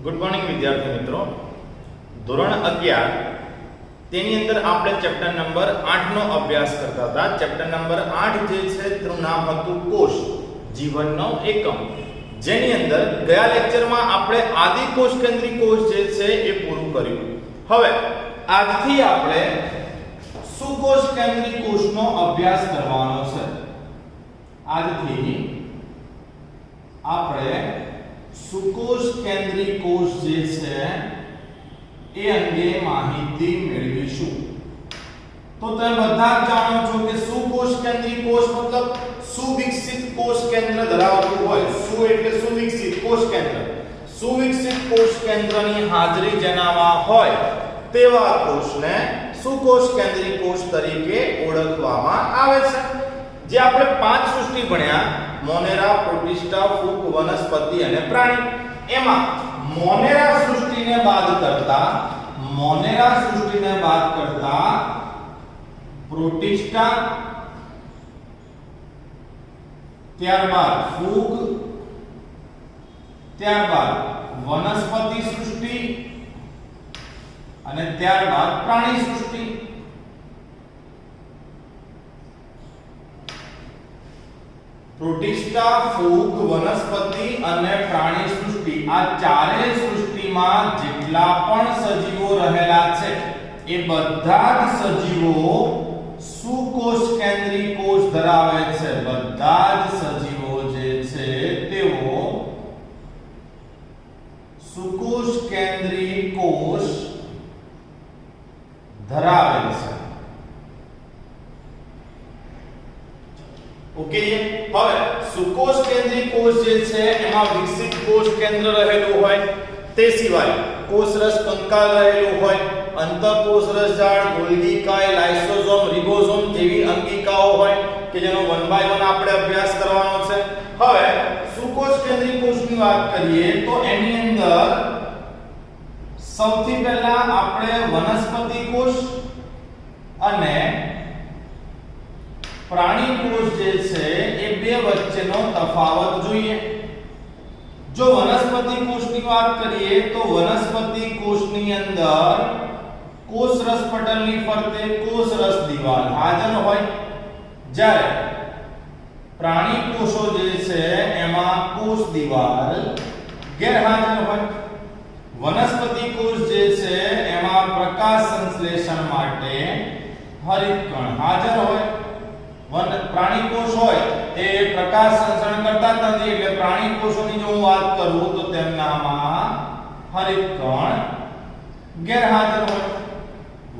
Good morning વિદ્યાર્થી મિત્રો. ધોરણ 11 તેની અંદર આપણે ચેપ્ટર નંબર 8 નો અભ્યાસ કરતા હતા. ચેપ્ટર નંબર 8 જે છે તેનું નામ હતું કોષ, જીવનનો એકમ, જેની અંદર ગયા લેક્ચરમાં આપણે આદિ કોષ કેન્દ્રી કોષ જે છે એ પૂરું કર્યું. હવે આજથી આપણે સુકોષ કેન્દ્રી કોષનો અભ્યાસ કરવાનો છે. આજથી આપણે સુકોષ કેન્દ્રી કોષ જે છે એ અંગે માહિતી મેળવીશું. તો તમે બધા જ જાણો છો કે સુકોષ કેન્દ્રી કોષ મતલબ સુવિકસિત કોષ કેન્દ્ર ધરાવતું હોય. સુ એટલે સુવિકસિત, કોષ કેન્દ્ર, સુવિકસિત કોષ કેન્દ્રની હાજરી જેનામાં હોય તેવા કોષને સુકોષ કેન્દ્રી કોષ તરીકે ઓળખવામાં આવે છે. જે આપણે 5 સૃષ્ટિ ભણ્યા, મોનેરા, પ્રોટિસ્ટા, ફૂગ, વનસ્પતિ અને પ્રાણી, એમાં મોનેરા સૃષ્ટિને બાદ કરતા પ્રોટિસ્ટા, ત્યારબાદ ફૂગ, ત્યારબાદ વનસ્પતિ સૃષ્ટિ અને ત્યારબાદ પ્રાણી સૃષ્ટિ. પ્રોટિસ્ટા, ફૂગ, વનસ્પતિ અને પ્રાણી સૃષ્ટિ, આ ચારેય સૃષ્ટિમાં જેટલા પણ સજીવો રહેલા છે એ બધા જ સજીવો સુકોષ કેન્દ્રી કોષ ધરાવે છે. બધા જ સજીવો જે છે તેઓ સુકોષ કેન્દ્રી કોષ ધરાવે છે. ઓકે, હવે સુકોષ કેન્દ્રી કોષ જે છે એમાં વિકસિત કોષ કેન્દ્ર રહેલું હોય, તે સિવાય કોષરસ કંકાલ રહેલું હોય, અંતઃકોષરસ જાળ, ગોલ્ગી કાય, લાઇસોસોમ, રિબોસોમ જેવી અંગિકાઓ હોય કે જેનો 1 બાય 1 આપણે અભ્યાસ કરવાનો છે. હવે સુકોષ કેન્દ્રી કોષની વાત કરીએ તો એની અંદર સૌથી પહેલા આપણે વનસ્પતિ કોષ અને પ્રાણી કોષ જે છે એ બે વચ્ચેનો તફાવત જોઈએ. જો વનસ્પતિ કોષની વાત કરીએ તો વનસ્પતિ કોષની અંદર કોષરસ પટલની ફરતે કોષરસ દિવાલ હાજર હોય, જ્યારે પ્રાણી કોષો જે છે એમાં કોષ દિવાલ ગેરહાજર હોય. વનસ્પતિ કોષ જે છે એમાં પ્રકાશ સંશ્લેષણ માટે હરિતકણ હાજર હોય. પ્રાણી કોષ હોય એ પ્રકાશ સંશ્લેષણ કરતા જ નથી, એટલે પ્રાણી કોષોની જો હું વાત કરું તો તેમનામાં હરિતકણ ગેરહાજર હોય.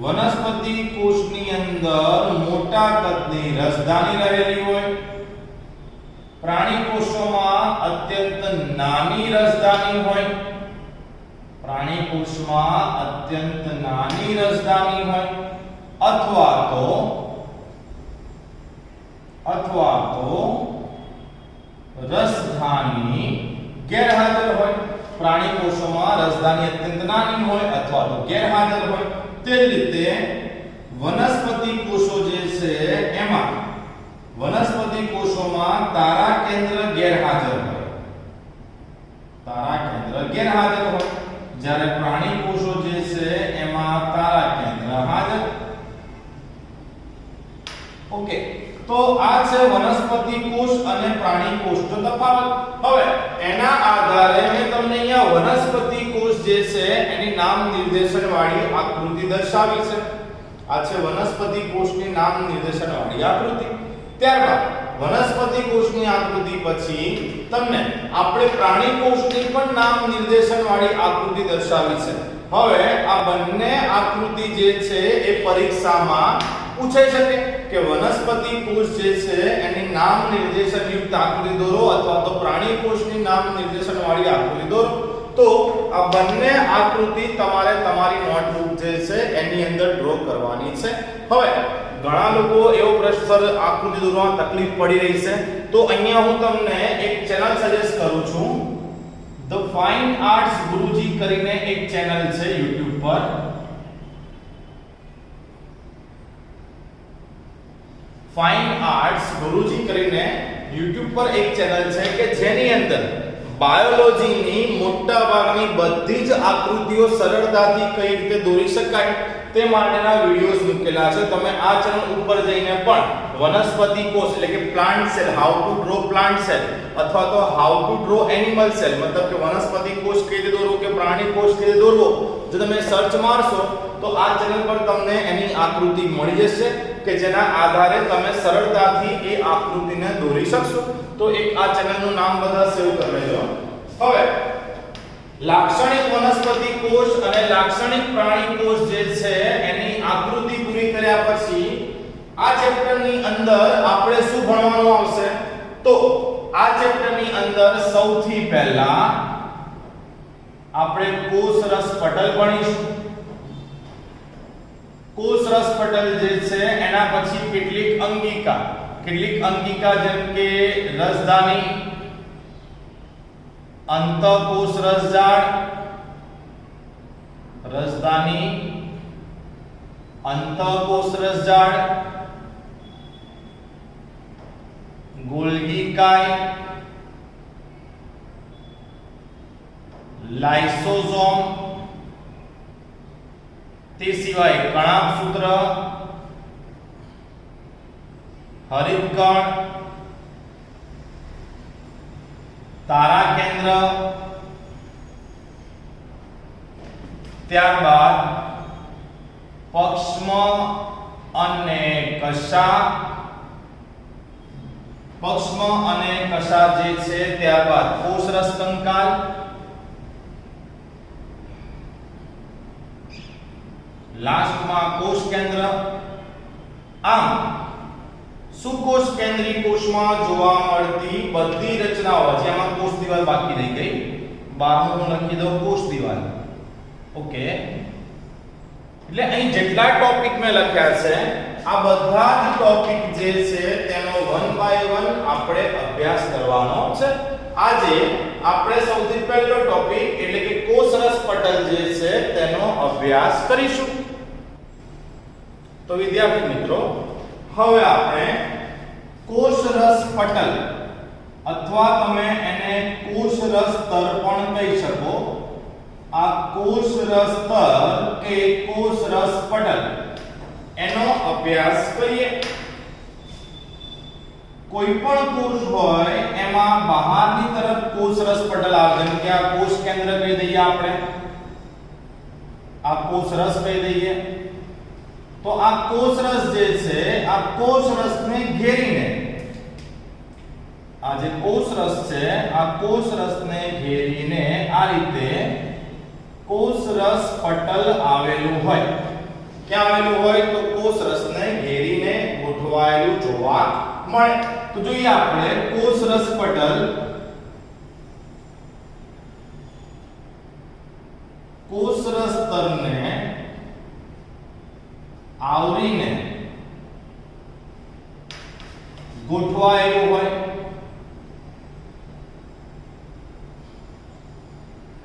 વનસ્પતિ કોષની અંદર મોટા કદની રસધાની રહેલી હોય. પ્રાણી કોષોમાં અત્યંત નાની રસધાની હોય. પ્રાણી કોષમાં અત્યંત નાની રસધાની હોય અથવા તો રસધાની ગેરહાજર હોય. પ્રાણી કોષોમાં રસધાની અત્યંત નાની હોય અથવા તો ગેરહાજર હોય. તે જ રીતે વનસ્પતિ કોષો જે છે એમાં વનસ્પતિ કોષોમાં તારા કેન્દ્ર ગેરહાજર હોય. જ્યારે પ્રાણી કોષો જે છે એમાં તારા કેન્દ્ર હાજર. ઓકે, તો આ છે વનસ્પતિ કોષ અને પ્રાણી કોષનો તફાવત. હવે એના આધારે મેં તમને અહીંયા વનસ્પતિ કોષ જે છે એની નામ નિર્દેશન વાળી આકૃતિ દર્શાવી છે. આ છે વનસ્પતિ કોષની નામ નિર્દેશન વાળી આકૃતિ. ત્યારબાદ વનસ્પતિ કોષની આકૃતિ પછી તમને આપણે પ્રાણી કોષની પણ નામ નિર્દેશન વાળી આકૃતિ દર્શાવી છે. હવે આ બંને આકૃતિ જે છે એ પરીક્ષામાં પૂછાઈ શકે કે વનસ્પતિ કોષ જે છે એની નામ નિર્દેશન યુક્ત આકૃતિ દોરો અથવા તો પ્રાણી કોષની નામ નિર્દેશન વાળી આકૃતિ દોરો. તો આ બંને આકૃતિ તમારે તમારી નોટબુક જે છે એની અંદર ડ્રો કરવાની છે. હવે ઘણા લોકો એવો પ્રશ્ન આકૃતિ દોરવામાં તકલીફ પડી રહી છે, તો અહીંયા હું તમને એક ચેનલ સજેસ્ટ કરું છું. ધ ફાઇન આર્ટ્સ ગુરુજી કરીને એક ચેનલ છે YouTube પર. ફાઇન આર્ટ્સ ગુરુજી કરીને YouTube પર એક ચેનલ છે કે જેની અંદર બાયોલોજીની મોટા ભાગની બધી જ આકૃતિઓ સરળતાથી કઈ રીતે દોરી શકાય તે માટેના વિડિયોઝ મૂકેલા છે. તમે આ ચેનલ ઉપર જઈને પણ વનસ્પતિ કોષ એટલે કે plant cell, how to draw plant cell અથવા તો how to draw animal cell, મતલબ કે વનસ્પતિ કોષ કઈ રીતે દોરવો કે પ્રાણી કોષ કઈ રીતે દોરવો, જો તમે સર્ચ મારશો તો આ ચેનલ પર તમને એની આકૃતિ મળી જશે કે જેના આધારે તમે સરળતાથી એ આકૃતિને દોરી શકશો. તો એક આ ચેનલનું નામ બધા સેવ કરી લેજો. હવે લાક્ષણિક વનસ્પતિ કોષ અને લાક્ષણિક પ્રાણી કોષ જે છે એની આકૃતિ પૂરી કર્યા પછી આ ચેપ્ટરની અંદર આપણે શું ભણવાનું આવશે? તો આ ચેપ્ટરની અંદર સૌથી પહેલા આપણે કોષરસ પટલ ભણીશું. કોષરસ પટલ જે છે એના પછી કેટલીક અંગિકા જેમ કે રસધાની, અંતઃકોષ રસજાળ, રસધાની, અંતઃકોષ રસજાળ, ગોલ્ગી કાય, લાઇસોસોમ, તે સિવાય કણાભસૂત્ર, હરિતકણ, તારા કેન્દ્ર, ત્યારબાદ પક્ષ્મ અને કશા, જે છે, ત્યારબાદ કોષરસ કંકાલ, લાસ્ટમાં કોષ કેન્દ્ર. આમ સુકોષ કેન્દ્રી કોષમાં જોવા મળતી બધી રચનાઓ, જેમાં કોષ દિવાલ બાકી રહી ગઈ, 12 હું લખી દઉં કોષ દિવાલ. ઓકે, એટલે અહીં જેટલા ટોપિક મેં લખ્યા છે આ બધા જ ટોપિક જે છે તેનો 1 બાય 1 આપણે અભ્યાસ કરવાનો છે. આજે આપણે સૌથી પહેલો ટોપિક એટલે કે કોષરસ પટલ જે છે તેનો અભ્યાસ કરીશું. તો વિદ્યાર્થી મિત્રો, હવે આપણે કોષરસ પટલ અથવા તમે એને કોષરસ સ્તર પણ કહી શકો. આ કોષરસ સ્તર કે કોષરસ પટલ એનો અભ્યાસ કરીએ. કોઈ પણ કોષ હોય એમાં બહારની તરફ કોષરસ પટલ આવે, જેમ કે આ કોષ કેન્દ્ર કહી દઈએ આપણે, આ કોષરસ કહી દઈએ. તો આ કોષરસ જે છે આ કોષરસને ઘેરીને, આ જે કોષરસ છે આ કોષરસને ઘેરીને આ રીતે કોષરસ પટલ આવેલું હોય. ક્યાં આવેલું હોય? તો કોષરસને ઘેરીને ગોઠવાયેલું જોવા મળે. તો જોઈએ આપણે કોષરસ પટલ, કોષરસ સ્તરને આવરીને ગોઠવાયેલું હોય.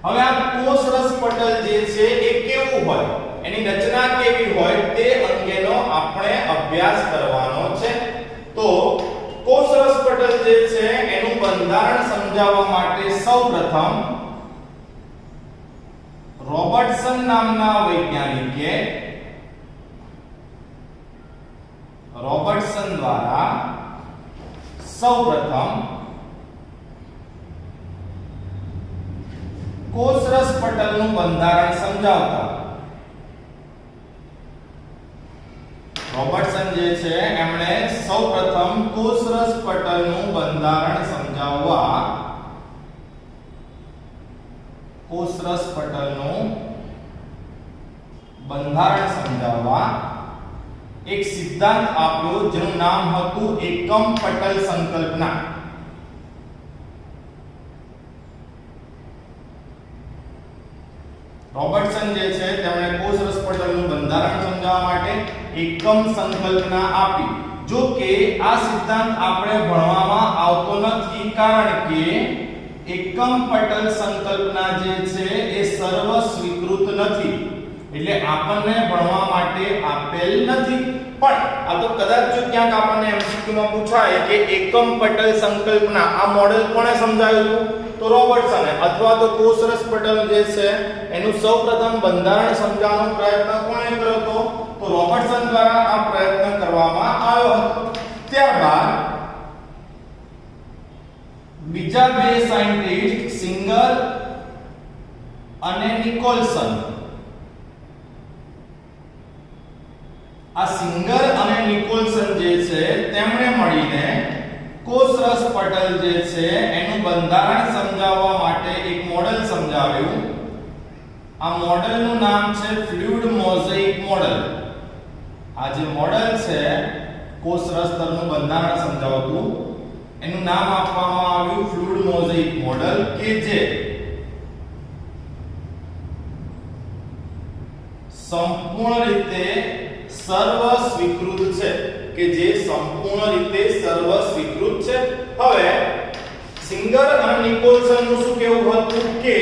હવે આ કોષરસ પટલ જે છે એ કેવું હોય, એની રચના કેવી હોય તે અંગેનો આપણે અભ્યાસ કરવાનો છે. તો કોષરસ પટલ જે છે એનું બંધારણ સમજાવવા માટે સૌપ્રથમ રોબર્ટસન નામના વૈજ્ઞાનિકે રોબર્ટસન દ્વારા સૌપ્રથમ કોષરસ પટલનું બંધારણ સમજાવતા રોબર્ટસન જે છે એમણે સૌપ્રથમ કોષરસ પટલનું બંધારણ સમજાવવા એક સિદ્ધાંત આપ્યો જેનું નામ હતું એકમ પટલ સંકલ્પના. રોબર્ટસન જે છે તેમણે કોષરસ પટલનું બંધારણ સમજાવવા માટે એકમ સંકલ્પના આપી. જો કે આ સિદ્ધાંત આપણે ભણવામાં આવતો નથી, કારણ કે એકમ પટલ સંકલ્પના જે છે એ સર્વ સ્વીકૃત નથી, એટલે આપણને ભણવા માટે આપેલ નથી. પણ આ તો કદાચ જો ક્યાંક આપણને એમસીક્યુ માં પૂછાય કે એકમ પટલ સંકલ્પના આ મોડેલ કોણે સમજાવ્યું હતું, તો રોબર્ટસને અથવા તો કોષરસ પટલ જે છે એનું સૌપ્રથમ બંધારણ સમજાવવાનો પ્રયત્ન કોણે કર્યો હતો? તો રોબર્ટસન દ્વારા આ પ્રયત્ન કરવામાં આવ્યો હતો. ત્યારબાદ બીજા બે સાયન્ટિસ્ટ સિંગર અને નિકોલસન, આ સિંગર અને નિકોલસન જે છે તેમણે મળીને કોષરસ પટલ જે છે એનું બંધારણ સમજાવવા માટે એક મોડેલ સમજાવ્યું. આ મોડેલનું નામ છે ફ્લુઇડ મોઝેઇક મોડેલ. આ જે મોડેલ છે કોષરસ સ્તરનું બંધારણ સમજાવતું એનું નામ આપવામાં આવ્યું ફ્લુઇડ મોઝેઇક મોડેલ, કે જે સંપૂર્ણ રીતે સર્વ સ્વીકૃત છે, કે જે સંપૂર્ણ રીતે સર્વ સ્વીકૃત છે. હવે સિંગર અને નિકોલસન નું શું કહેવું હતું કે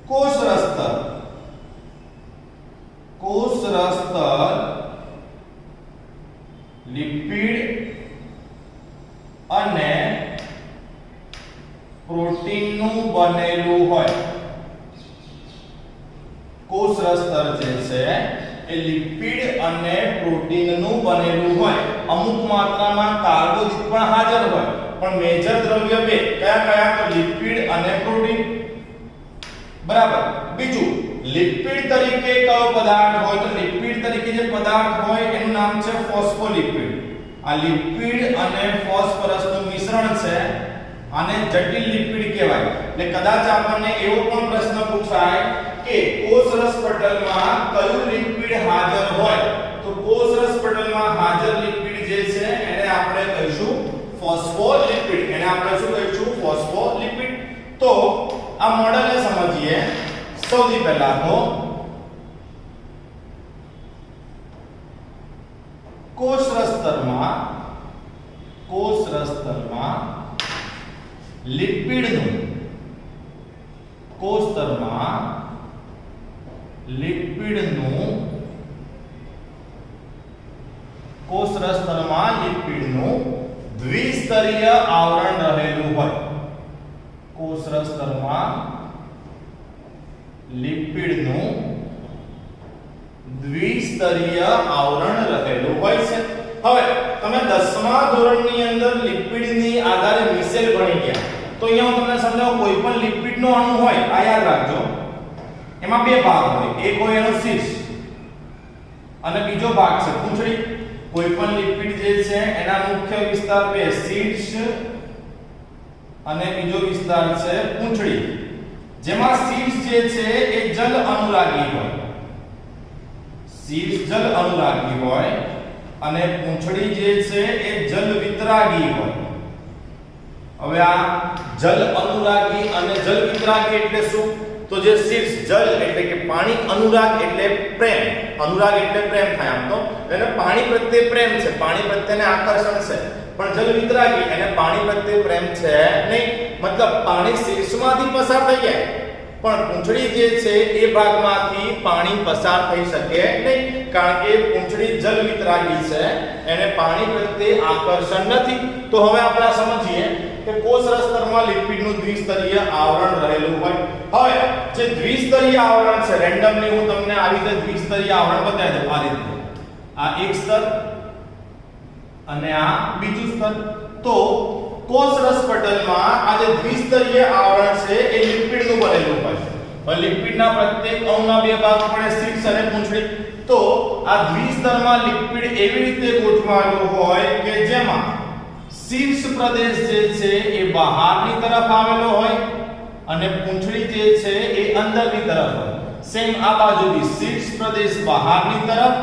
કોષરસ સ્તર લિપિડ અને પ્રોટીન નું બનેલું હોય. કોષરસ સ્તર જે છે એ લિપિડ અને પ્રોટીન નું બનેલું હોય. અમુક માત્રામાં કાર્બોદિત પણ હાજર હોય, પણ મેજર દ્રવ્ય બે કયા કયા? તો લિપિડ અને પ્રોટીન. બરાબર. બીજું, લિપિડ તરીકે કયો પદાર્થ હોય? તો લિપિડ તરીકે જે પદાર્થ હોય એનું નામ છે ફોસ્ફોલિપિડ. આ લિપિડ અને ફોસ્ફરસ નું મિશ્રણ છે, આને જટિલ લિપિડ કહેવાય. એટલે કદાચ આપણને એવો પણ પ્રશ્ન પૂછાય કે કોષરસ પટલમાં કયું લિપિડ હાજર હોય? તો કોષરસ પટલમાં હાજર લિપિડ જે છે એને આપણે કહીશું ફોસ્ફોલિપિડ. એને આપણે શું કહીશું? ફોસ્ફોલિપિડ. તો આ મોડેલને સમજીએ. સૌથી પહેલા તો કોષરસ સ્તરમાં લિપિડનું દ્વિસ્તરીય આવરણ રહેલું હોય. કોષરસ સ્તરમાં લિપિડનું દ્વિસ્તરીય આવરણ રહેલું હોય છે. હવે તમે 10મા ધોરણની અંદર લિપિડની આધારે મિસેલ ભણી ગયા, તો અહીંયા હું તમને સમજાવું. કોઈ પણ લિપિડનો અણુ હોય, આ યાદ રાખજો, એમાં બે ભાગ હોય. એક હોય એનો શીર્ષ અને બીજો ભાગ છે પૂંછડી. કોઈ પણ લિપિડ જે છે એના મુખ્ય વિસ્તાર બે, શીર્ષ અને બીજો વિસ્તાર છે પૂંછડી. જેમાં શીર્ષ જે છે એ જલ અનુરાગી હોય, શીર્ષ જલ અનુરાગી હોય અને પૂંછડી જે છે એ જલ વિતરાગી હોય. હવે આ જલ અનુરાગી અને જલ વિતરાગી એટલે શું? તો જે શીર્ષ જલ એટલે કે પાણી, અનુરાગ એટલે પ્રેમ. અનુરાગ એટલે પ્રેમ થાય. આમ તો એને પાણી પ્રત્યે પ્રેમ છે, પાણી પ્રત્યેને આકર્ષણ છે. પણ જલ વિતરાગી એને પાણી પ્રત્યે પ્રેમ છે નહીં. મતલબ પાણી શીર્ષમાંથી પસાર થઈ જાય, પણ પૂંછડી જે છે એ ભાગમાંથી પાણી પસાર થઈ શકે નહીં, કારણ કે પૂંછડી જલ વિતરાગી છે, એને પાણી પ્રત્યે આકર્ષણ નથી. તો હવે આપણે સમજીએ કે કોષરસ સ્તરમાં લિપિડનું દ્વિસ્તરીય આવરણ રહેલું હોય. હવે જે દ્વિસ્તરીય આવરણ છે, રેન્ડમલી હું તમને આવી રીતે દ્વિસ્તરીય આવરણ બતાવી દઉં. આ રીતે આ એક સ્તર અને આ બીજું સ્તર. તો કોષરસ પટલમાં આ જે દ્વિસ્તરીય આવરણ છે એ લિપિડનું બનેલું હોય. હવે લિપિડના પ્રત્યેક અણુના બે ભાગ પડે, શીર્ષ અને પૂંછડી. તો આ દ્વિસ્તરમાં લિપિડ એવી રીતે ગોઠવાયેલું હોય કે જેમાં શીર્ષ પ્રદેશ જે છે એ બહારની તરફ આવેલો હોય અને પૂંછડી જે છે એ અંદરની તરફ હોય. સેમ આ બાજુ બી શીર્ષ પ્રદેશ બહારની તરફ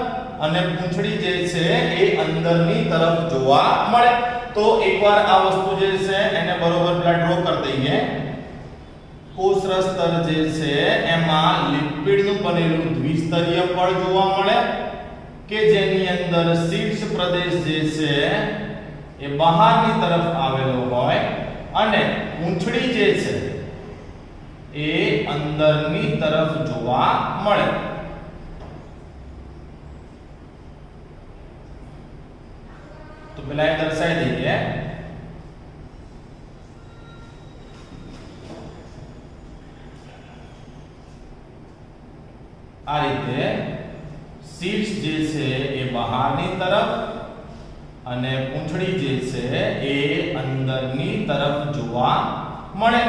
અને પૂંછડી જે છે એ અંદરની તરફ જોવા મળે. તો એકવાર આ વસ્તુ જે છે એને બરોબર પેલા ડ્રો કરી દઈએ. કોષરસ સ્તર જે છે એમાં લિપિડનું બનેલું દ્વિસ્તરીય પડ જોવા મળે કે જેની અંદર શીર્ષ પ્રદેશ જે છે એ બહારની તરફ આવેલો હોય અને પૂંછડી જે છે એ અંદરની તરફ જોવા મળે. તો પેલા એ દર્શાવી દઈએ. આ રીતે શીર્ષ જે છે એ બહારની તરફ અને પૂંછડી જે છે એ અંદરની તરફ જોવા મળે.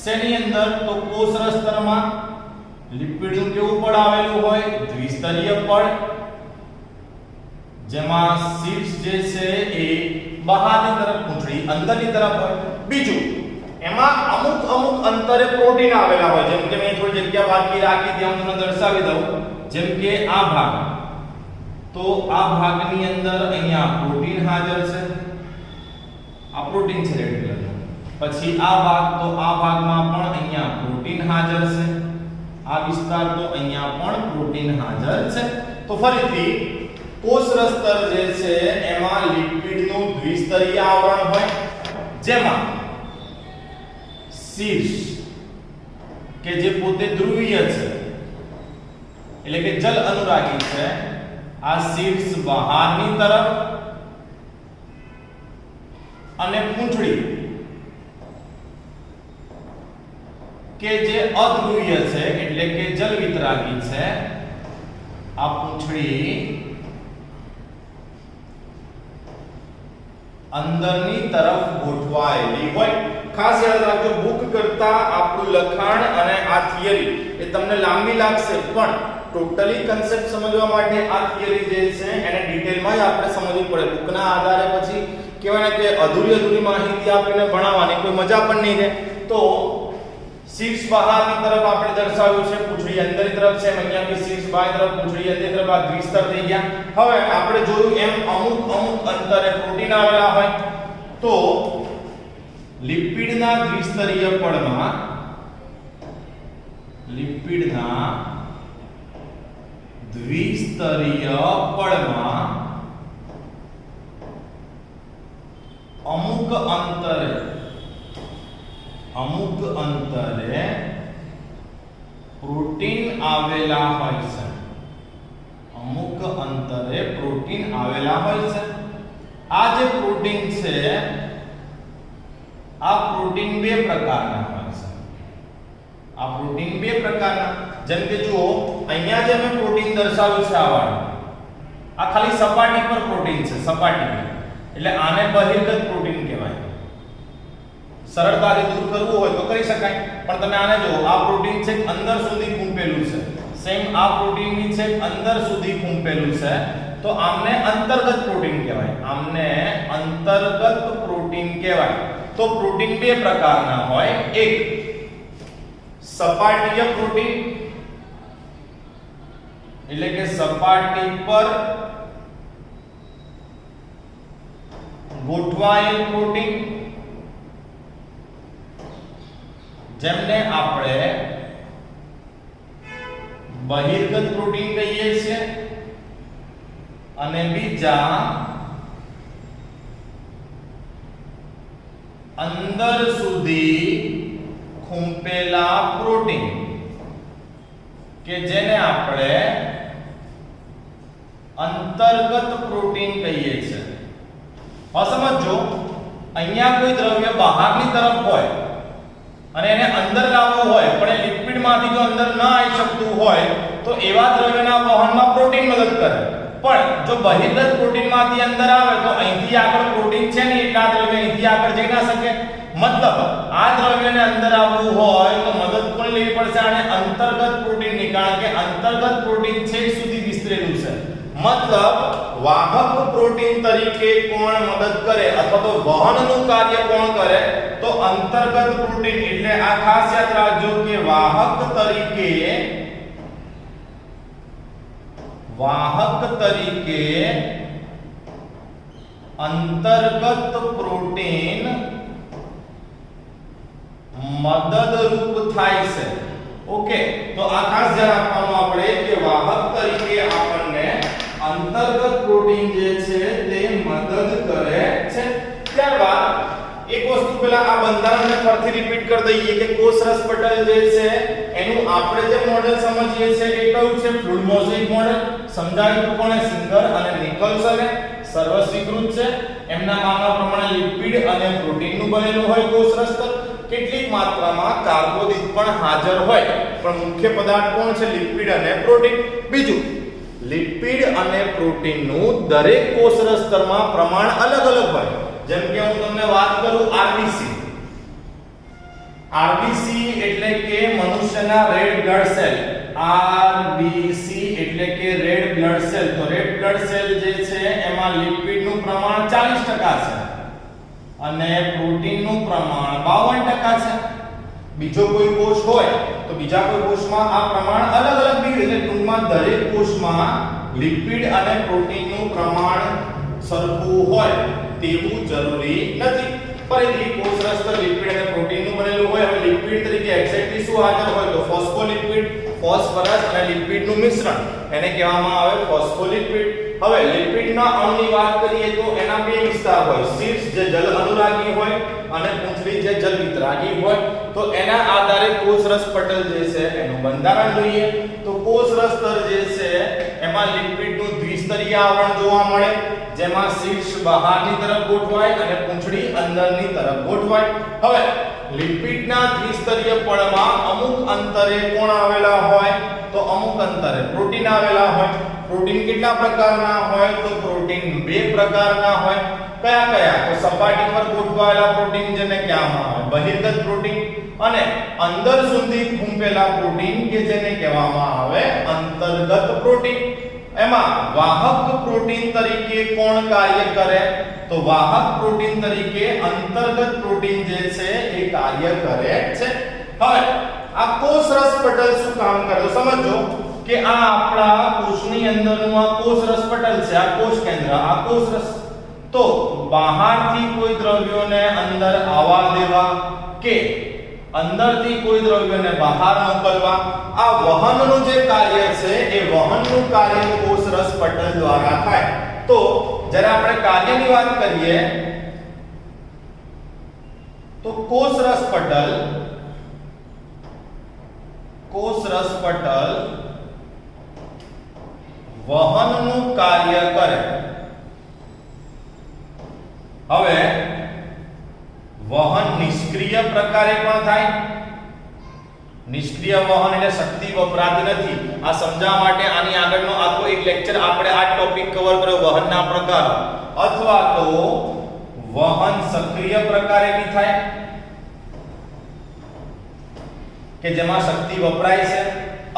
શેની અંદર? તો કોષરસ્તરમાં લિપિડનું કેવું પડ આવેલું હોય? દ્વિસ્તરીય પડ, જેમાં શીર્ષ જે છે એ બહારની તરફ, પૂંછડી અંદરની તરફ હોય. બીજું, એમાં અમુક અંતરે પ્રોટીન આવેલા હોય. જેમ કે મેં થોડી જગ્યા બાકી રાખી હતી, હું તમને દર્શાવી દઉં. જેમ કે આ ભાગ, તો આ ભાગની અંદર અહીંયા પ્રોટીન હાજર છે. આ પ્રોટીન છે રેડ કલરનું. પછી આ ભાગ, તો આ ભાગમાં પણ અહીંયા પ્રોટીન હાજર છે. આ વિસ્તાર, તો અહીંયા પણ પ્રોટીન હાજર છે. તો ફરીથી કોષરસ્તર જે છે એમાં લિપિડનું દ્વિસ્તરીય આવરણ હોય, જેમાં શીર્ષ કે જે પોતે ધ્રુવીય છે, એટલે કે જલ અનુરાગી છે, આ શીર્ષ બહારની તરફ અને પૂંછડી કે જે અધ્રુવીય છે, એટલે કે જલ વિતરાગી છે, આ પૂંછડી અંદરની તરફ ગોઠવાયેલી હોય. ખાસ યાદ રાખજો, બુક કરતા આપણું લખાણ અને આ થિયરી એ તમને લાંબી લાગશે, પણ ટોટલી કન્સેપ્ટ સમજવા માટે આ થિયરી જે છે એને ડિટેલમાં જ આપણે સમજવી પડે. બુકના આધારે પછી કહેવાય કે અધૂરી માહિતી આપીને ભણાવવાની કોઈ મજા પણ નહીં રહે. તો શીર્ષ બહારની તરફ આપણે દર્શાવ્યું છે, પૂંછડી અંદરની તરફ છે. અહીંયા બી શીર્ષ બહારની તરફ, પૂંછડી અંદરની તરફ, આ દ્વિસ્તર થઈ ગયા. હવે આપણે જોયું એમ અમુક અંતરે પ્રોટીન આવેલા હોય. તો લિપિડના દ્વિસ્તરીય પડમાં, લિપિડના દ્વિસ્તરીય પડમાં અમુક અંતરે પ્રોટીન આવેલા હોય છે. અમુક અંતરે પ્રોટીન આવેલા હોય છે. આ જે પ્રોટીન છે, આ પ્રોટીન બે પ્રકારના હોય છે. આ પ્રોટીન બે પ્રકારના, જેમ કે જુઓ અહીંયા જે મેં પ્રોટીન દર્શાવ્યું છે, આ વાળું, આ ખાલી સપાટી પર પ્રોટીન છે, સપાટી પર, એટલે આને બહિર્ગત પ્રોટીન કહેવાય. સરળતાથી દૂર કરવું હોય તો કરી શકાય, પણ તમે આને જુઓ, આ પ્રોટીન છે અંદર સુધી ખૂંપેલું છે, સેમ આ પ્રોટીનની છે અંદર સુધી ખૂંપેલું છે, તો આમને અંતર્ગત પ્રોટીન કહેવાય. આમને અંતર્ગત પ્રોટીન કહેવાય. તો પ્રોટીન બે પ્રકારના હોય. એક સપાટીય પ્રોટીન, એટલે કે સપાટી પર ગોઠવાયેલ પ્રોટીન, જેમને આપણે બહિર્ગત પ્રોટીન કહીએ છીએ. અને બીજા અંદર સુધી ખૂંપેલા પ્રોટીન, કે જેને આપણે અંતર્ગત પ્રોટીન કહીએ છીએ. હવે સમજો, અહીંયા કોઈ દ્રવ્ય બહારની તરફ હોય અને એને અંદર લાવવું હોય, પણ એ લિપિડમાંથી જો અંદર ન આવી શકતું હોય, તો એવા દ્રવ્યના વહનમાં પ્રોટીન મદદ કરે. પણ જો બહિર્ગત પ્રોટીનમાંથી અંદર આવે, તો અહીંથી આગળ પ્રોટીન છે ને, એટલે આ દ્રવ્ય અહીંથી આગળ જઈ ના શકે. મતલબ આ દ્રવ્યને અંદર આવવું હોય તો મદદ કોણ લેવી પડશે? આને અંતર્ગત પ્રોટીનની, કારણ કે અંતર્ગત પ્રોટીન છેક સુધી વિસ્તરેલું છે. મતલબ વાહક પ્રોટીન તરીકે કોણ મદદ કરે, અથવા તો વહનનું કાર્ય કોણ કરે? તો અંતર્ગત પ્રોટીન. એટલે આ ખાસ યાદ રાખજો કે વાહક તરીકે અંતર્ગત પ્રોટીન મદદરૂપ થાય છે. ઓકે, તો આ ખાસ ધ્યાન આપવાનું આપણે કે વાહક તરીકે આપણને અંતર્ગત પ્રોટીન જે છે તે મદદ કરે છે. ત્યારબાદ એક વસ્તુ પેલા આ બંધારણને ફરીથી રિપીટ કરી દઈએ કે કોષરસ પટલ જે છે એનું આપણે જે મોડેલ સમજીએ છે એ કયું છે? Fluid mosaic model. સમજાવ્યું કોણે? સિંગર અને નિકોલ્સને. સર્વસ્વીકૃત છે. એમના માનવા પ્રમાણે લિપિડ અને પ્રોટીનનું બનેલું હોય કોષરસ. કેટલીક માત્રામાં કાર્બોદિત પણ હાજર હોય, પણ મુખ્ય પદાર્થ કોણ છે? લિપિડ અને પ્રોટીન. બીજું, લિપિડ અને પ્રોટીનનું દરેક કોષરસ સ્તરમાં પ્રમાણ અલગ અલગ હોય. જેમ કે હું તમને વાત કરું આરબીસી. આરબીસી એટલે કે મનુષ્યના રેડ બ્લડ સેલ. આરબીસી એટલે કે રેડ બ્લડ સેલ. તો રેડ બ્લડ સેલ જે છે એમાં લિપિડનું પ્રમાણ 40% છે અને પ્રોટીનનું પ્રમાણ 52% છે. બીજો કોઈ કોષ હોય તો બીજા કોઈ કોષમાં આ પ્રમાણ અલગ અલગ બી, એટલે ટૂંકમાં દરેક કોષમાં લિપિડ અને પ્રોટીનનું પ્રમાણ સરખું હોય તેવું જરૂરી નથી. ફરીથી કોષરસ પર લિપિડ અને પ્રોટીનનું બનેલું હોય. હવે લિપિડ તરીકે એક્ઝેક્ટલી શું હાજર હોય? તો ફોસ્ફોલિપિડ, ફોસ્ફરસ અને લિપિડનું મિશ્રણ, એને કહેવામાં આવે ફોસ્ફોલિપિડ. હવે લિપિડના અણુની વાત કરીએ તો એના બે વિસ્તાર હોય, શીર્ષ જે જલ અનુરાગી હોય અને પૂંછડી જે જલ વિતરાગી હોય. તો એના આધારે કોષરસ પટલ જે છે એનું બંધારણ જોઈએ. તો કોષરસ સ્તર જે છે એમાં લિપિડનું દ્વિસ્તરીય આવરણ જોવા મળે, જેમાં શીર્ષ બહારની તરફ ગોઠવાય અને પૂંછડી અંદરની તરફ ગોઠવાય. હવે લિપિડના દ્વિસ્તરીય પળમાં અમુક અંતરે કોણ આવેલા હોય? તો અમુક અંતરે પ્રોટીન આવેલા હોય. પ્રોટીન કેટલા પ્રકારના હોય? તો પ્રોટીન બે પ્રકારના હોય. કયા કયા? તો સપાટી પર ગોઠવાયેલા પ્રોટીન જેને કહેવામાં આવે બહિર્ગત પ્રોટીન, અને અંદર સુધી ફૂંપેલા પ્રોટીન કે જેને કહેવામાં આવે અંતર્ગત પ્રોટીન. એમાં વાહક પ્રોટીન તરીકે કોણ કાર્ય કરે? તો વાહક પ્રોટીન તરીકે અંતર્ગત પ્રોટીન જે છે એ કાર્ય કરે છે. હવે આ કોષરસ પટલ શું કામ કરે? તો સમજો કે આ આપણા કોષની અંદરનું આ કોષરસ પટલ છે, આ કોષ કેન્દ્ર, આ કોષરસ. તો બહારથી કોઈ દ્રવ્યોને અંદર આવવા દેવા કે અંદરથી કોઈ દ્રવ્યોને બહાર મોકલવા, આ વહનનું જે કાર્ય છે એ વહનનું કાર્ય કોષરસ પટલ દ્વારા થાય. તો જ્યારે આપણે કાર્યની વાત કરીએ તો કોષરસ પટલ વહનનું કાર્ય કરે. હવે વહન નિષ્ક્રિય પ્રકારે પણ થાય. નિષ્ક્રિય વહન એટલે શક્તિ વપરાતી નથી. આ સમજાવવા માટે આની આગળનો આખો એક લેક્ચર આપણે આ ટોપિક કવર કર્યો, વહનના પ્રકારો. અથવા તો વહન સક્રિય પ્રકારે બી થાય કે જેમાં શક્તિ વપરાય છે,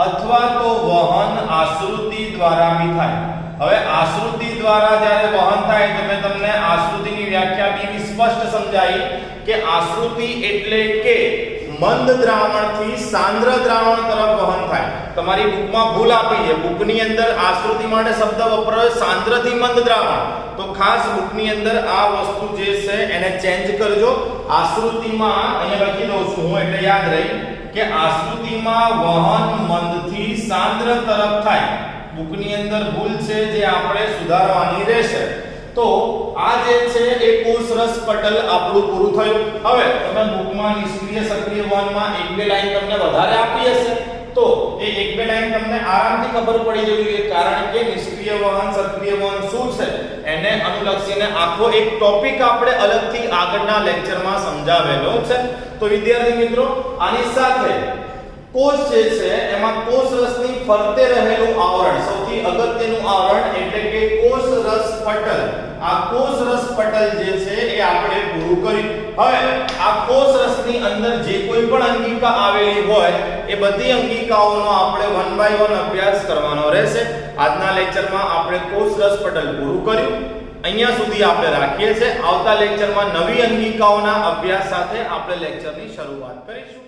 અથવા તો વહન આશ્રુતિ દ્વારા બી થાય. હવે આશ્રુતિ દ્વારા જ્યારે વહન થાય તો મેં તમને આશ્રુતિની વ્યાખ્યા બી સ્પષ્ટ સમજાવી કે આશ્રુતિ એટલે કે મંદ દ્રાવણથી સાંદ્ર દ્રાવણ તરફ વહન થાય. તમારી બુકમાં ભૂલ આપી છે, બુકની અંદર આશ્રુતિ માટે શબ્દ વપરાયો સાંદ્રથી મંદ દ્રાવણ. તો ખાસ બુકની અંદર આ વસ્તુ જે છે એને ચેન્જ કરજો. આશ્રુતિમાં અહીંયા લખી દઉં છું હું એટલે યાદ રહી કે આશ્રુતિમાં વહન મંદથી સાંદ્ર તરફ થાય. બુકની અંદર ભૂલ છે જે આપણે સુધારવાની રહેશે. તો આ જે છે એ કોષરસ પટલ આપણું પૂરું થયું. હવે તમે બુકમાં નિષ્ક્રિય સક્રિય વહનમાં એક બે લાઈન તમને વધારે આપી હશે તો એ એક બે લાઈન તમને આરામથી ખબર પડી જવી જોઈએ, કારણ કે નિષ્ક્રિય વહન સક્રિય વહન શું છે એને અનુલક્ષીને આખો એક ટોપિક આપણે અલગથી આગળના લેક્ચરમાં સમજાવેલો છે. તો વિદ્યાર્થી મિત્રો, આની સાથે કોષ જે છે એમાં કોષરસની ફરતે રહેલું આવરણ, સૌથી અગત્યનું આવરણ એટલે કે કોષરસ પટલ. આ કોષરસ પટલ જે છે એ આપણે પૂરું કર્યું. હવે આ કોષરસની અંદર જે કોઈ પણ અંગિકા આવેલી હોય એ બધી અંગિકાઓનો આપણે 1 by 1 અભ્યાસ કરવાનો રહેશે. આજના લેક્ચરમાં આપણે કોષરસ પટલ પૂરું કર્યું. અહીંયા સુધી આપણે રાખીએ છીએ. આવતા લેક્ચરમાં નવી અંગિકાઓના અભ્યાસ સાથે આપણે લેક્ચરની શરૂઆત કરીશું.